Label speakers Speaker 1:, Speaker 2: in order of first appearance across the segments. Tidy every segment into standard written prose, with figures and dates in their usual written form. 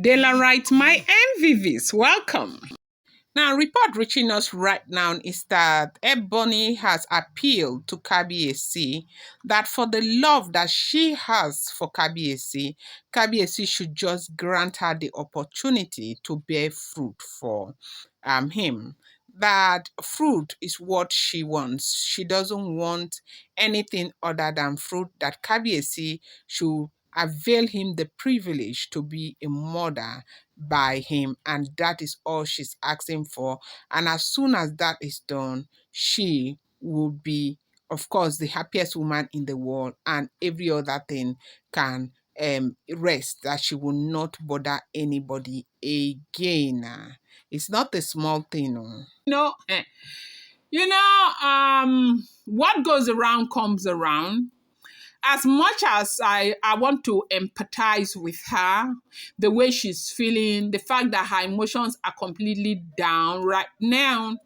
Speaker 1: Dela write my MVVs. Welcome. Now, report reaching us right now is that Ebony has appealed to Kabiesi that for the love that she has for Kabiesi, Kabiesi should just grant her the opportunity to bear fruit for him. That fruit is what she wants. She doesn't want anything other than fruit, that Kabiesi should avail him the privilege to be a mother by him, and that is all she's asking for. And as soon as that is done, she will be, of course, the happiest woman in the world, and every other thing can rest, that she will not bother anybody again. It's not a small thing. Oh. What goes around comes around. As much as I want to empathize with her, the way she's feeling, the fact that her emotions are completely down right now,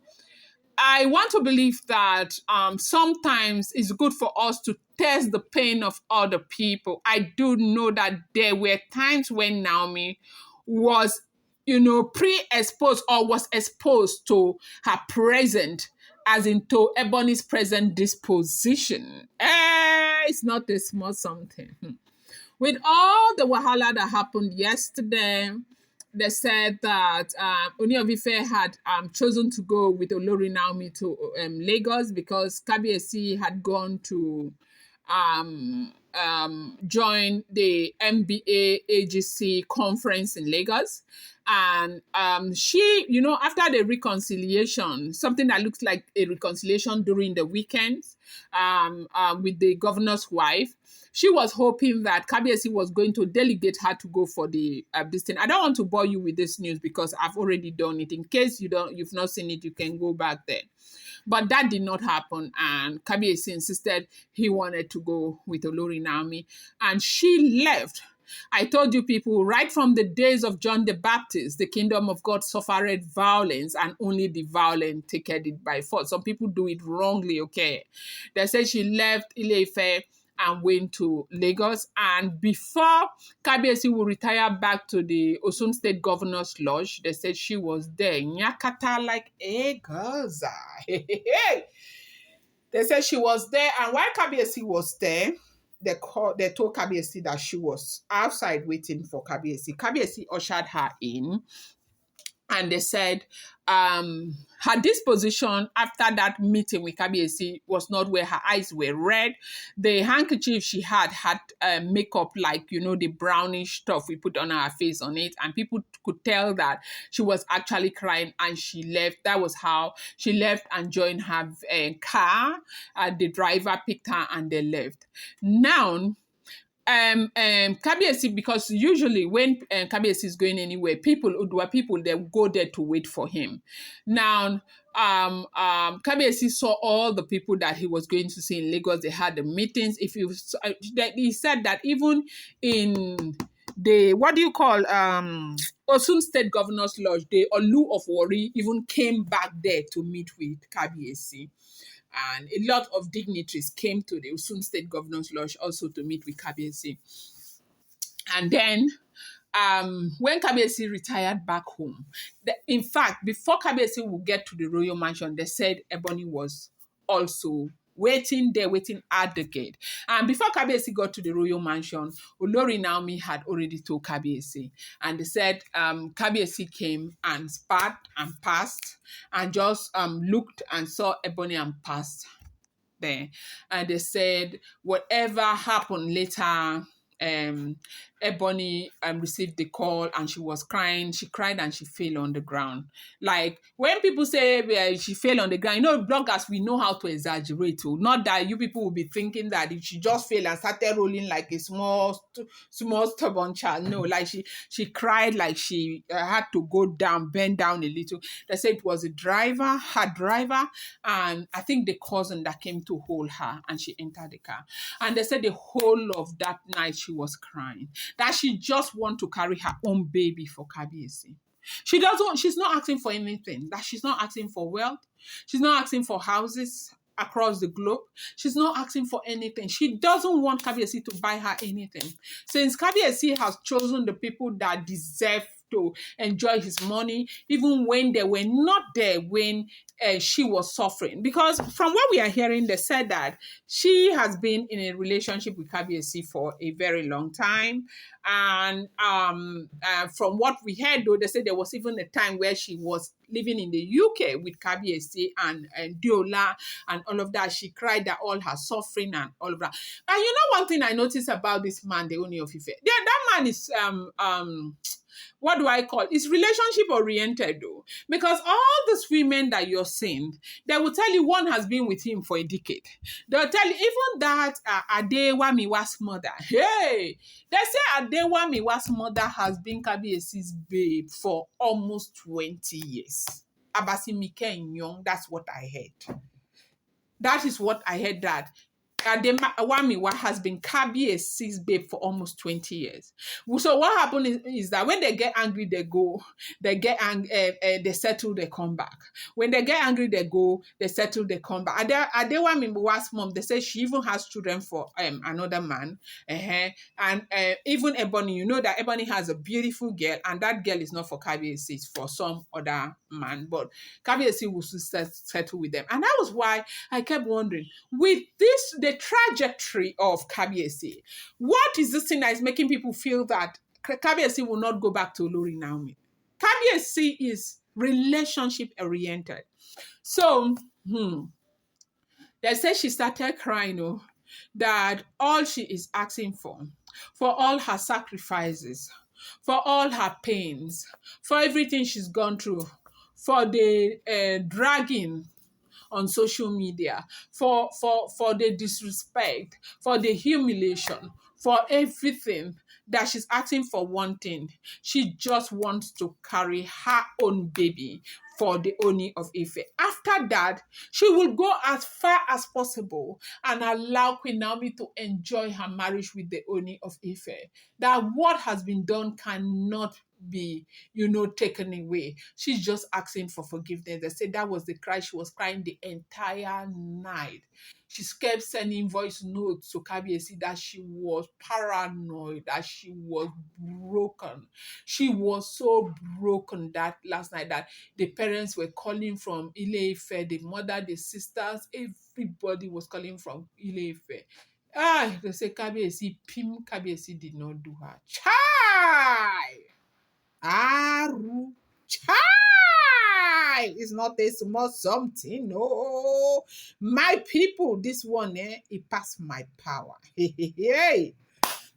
Speaker 1: I want to believe that sometimes it's good for us to test the pain of other people. I do know that there were times when Naomi was, pre-exposed or was exposed to her present, as into Ebony's present disposition. It's not a small something. With all the wahala that happened yesterday, they said that Ooni of Ife had chosen to go with Olori Naomi to Lagos because Kabiyesi had gone to join the MBA AGC conference in Lagos. And she, after the reconciliation, something that looks like a reconciliation during the weekends with the governor's wife, she was hoping that Kabiyesi was going to delegate her to go for the this thing. I don't want to bore you with this news because I've already done it. In case you've not seen it, you can go back there. But that did not happen, and Kabiyesi insisted he wanted to go with Olori Naomi, and she left. I told you people, right from the days of John the Baptist, the kingdom of God suffered violence, and only the violent taketh it by force. Some people do it wrongly, okay? They said she left Ile-Ife and went to Lagos. And before Kabiyesi will retire back to the Osun State Governor's Lodge, they said she was there. Nyakata like a gaza. They said she was there. And while Kabiyesi was there, they told Kabiyesi that she was outside waiting for Kabiyesi. Kabiyesi ushered her in. And they said her disposition after that meeting with Kabiyesi was not where her eyes were red. The handkerchief she had makeup, like, the brownish stuff we put on her face on it. And people could tell that she was actually crying, and she left. That was how she left and joined her car. The driver picked her and they left. Now, Kabiyesi, because usually when Kabiyesi is going anywhere, they go there to wait for him. Now, Kabiyesi saw all the people that he was going to see in Lagos. They had the meetings. He said that even in the Osun State Governor's Lodge, the Olu of Warri even came back there to meet with Kabiyesi. And a lot of dignitaries came to the Osun State Governor's Lodge also to meet with Kabiyesi. And then when Kabiyesi retired back home, in fact, before Kabiyesi would get to the royal mansion, they said Ebony was also waiting at the gate. And before Kabiyesi got to the royal mansion, Olori Naomi had already told Kabiyesi. And they said Kabiyesi came and spat and passed and just looked and saw Ebony and passed there. And they said whatever happened later, Ebony received the call and she was crying. She cried and she fell on the ground. Like when people say she fell on the ground, bloggers, we know how to exaggerate. Not that you people will be thinking that she just fell and started rolling like a small stubborn child. No, like she cried, like she had to go down, bend down a little. They said it was her driver, and I think the cousin that came to hold her, and she entered the car. And they said the whole of that night she was crying, that she just want to carry her own baby for Kabiyesi. She's not asking for anything, that she's not asking for wealth, she's not asking for houses, across the globe. She's not asking for anything. She doesn't want Kabiyesi to buy her anything. Since Kabiyesi has chosen the people that deserve to enjoy his money, even when they were not there when she was suffering. Because from what we are hearing, they said that she has been in a relationship with Kabiyesi for a very long time. And from what we heard, though, they said there was even a time where she was living in the UK with Kabiyesi and Diola and all of that. She cried that all her suffering and all of that. And you know one thing I noticed about this man, the Ooni of Ife, that man is what do I call it? It's relationship oriented though. Because all these women that you're seeing, they will tell you one has been with him for a decade. They'll tell you even that Adewamiwa's mother. Hey, they say Adewamiwa's mother has been Kabiyesi's babe for almost 20 years. Abasi Mike Young, that's what I heard. That is what I heard that Adewamiwa has been Kabiyesi's babe for almost 20 years. So what happened is that when they get angry, they go. They get angry, they settle, they come back. When they get angry, they go. They settle, they come back. Adewamiwa's mom, they say she even has children for another man. And even Ebony, you know that Ebony has a beautiful girl, and that girl is not for Kabiyesi, it's for some other man. But Kabiyesi will settle with them. And that was why I kept wondering, with this, the trajectory of Kabiyesi, what is this thing that is making people feel that Kabiyesi will not go back to Olori Naomi? Kabiyesi is relationship oriented. So, they say she started crying, that all she is asking for all her sacrifices, for all her pains, for everything she's gone through, for the dragging on social media, for the disrespect, for the humiliation, for everything, that she's asking for one thing. She just wants to carry her own baby for the Ooni of Ife. After that, she will go as far as possible and allow Queen Naomi to enjoy her marriage with the Ooni of Ife. That what has been done cannot be, taken away. She's just asking for forgiveness. They said that was the cry. She was crying the entire night. She kept sending voice notes to Kabiyesi that she was paranoid, that she was broken. She was so broken that last night that the parents were calling from Ile-Ife, the mother, the sisters, everybody was calling from Ile-Ife. They say Kabiyesi did not do her. Chai! Aru chai is not a small something. No, my people, this one, it passed my power. Hey,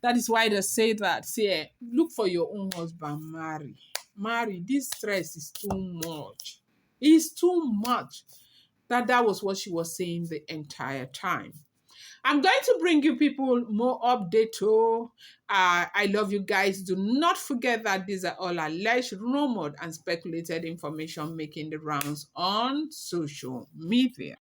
Speaker 1: that is why they say that. Say, look for your own husband, marry. Marry. This stress is too much. It's too much. That was what she was saying the entire time. I'm going to bring you people more update. I love you guys. Do not forget that these are all alleged, rumored, and speculated information making the rounds on social media.